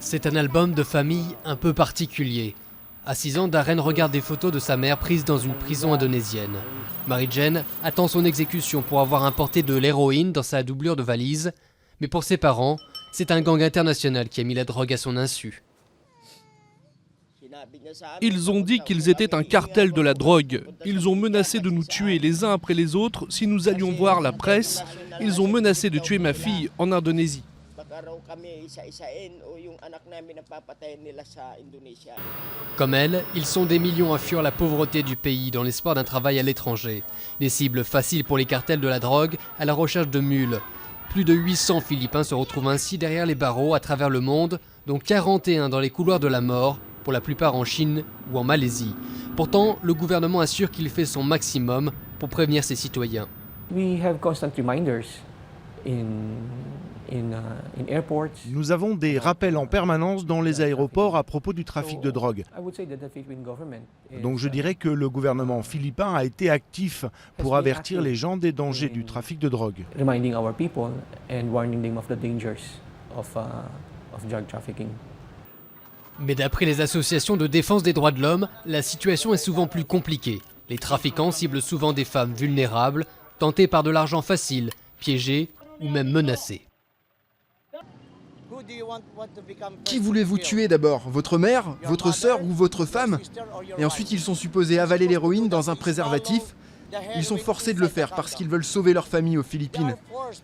C'est un album de famille un peu particulier. À 6 ans, Darren regarde des photos de sa mère prises dans une prison indonésienne. Mary-Jane attend son exécution pour avoir importé de l'héroïne dans sa doublure de valise. Mais pour ses parents, c'est un gang international qui a mis la drogue à son insu. Ils ont dit qu'ils étaient un cartel de la drogue. Ils ont menacé de nous tuer les uns après les autres si nous allions voir la presse. Ils ont menacé de tuer ma fille en Indonésie. Comme elle, ils sont des millions à fuir la pauvreté du pays dans l'espoir d'un travail à l'étranger. Des cibles faciles pour les cartels de la drogue à la recherche de mules. Plus de 800 Philippins se retrouvent ainsi derrière les barreaux à travers le monde, dont 41 dans les couloirs de la mort, pour la plupart en Chine ou en Malaisie. Pourtant, le gouvernement assure qu'il fait son maximum pour prévenir ses citoyens. Nous avons des rappels en permanence dans les aéroports à propos du trafic de drogue. Donc je dirais que le gouvernement philippin a été actif pour avertir les gens des dangers du trafic de drogue. Mais d'après les associations de défense des droits de l'homme, la situation est souvent plus compliquée. Les trafiquants ciblent souvent des femmes vulnérables, tentées par de l'argent facile, piégées ou même menacées. Qui voulez-vous tuer d'abord? Votre mère, votre sœur ou votre femme? Et ensuite ils sont supposés avaler l'héroïne dans un préservatif. Ils sont forcés de le faire parce qu'ils veulent sauver leur famille aux Philippines.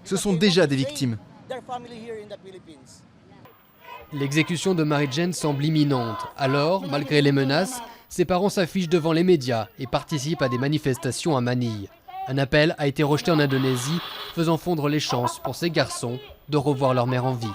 Ce sont déjà des victimes. L'exécution de Mary-Jane semble imminente. Alors, malgré les menaces, ses parents s'affichent devant les médias et participent à des manifestations à Manille. Un appel a été rejeté en Indonésie, faisant fondre les chances pour ces garçons de revoir leur mère en vie.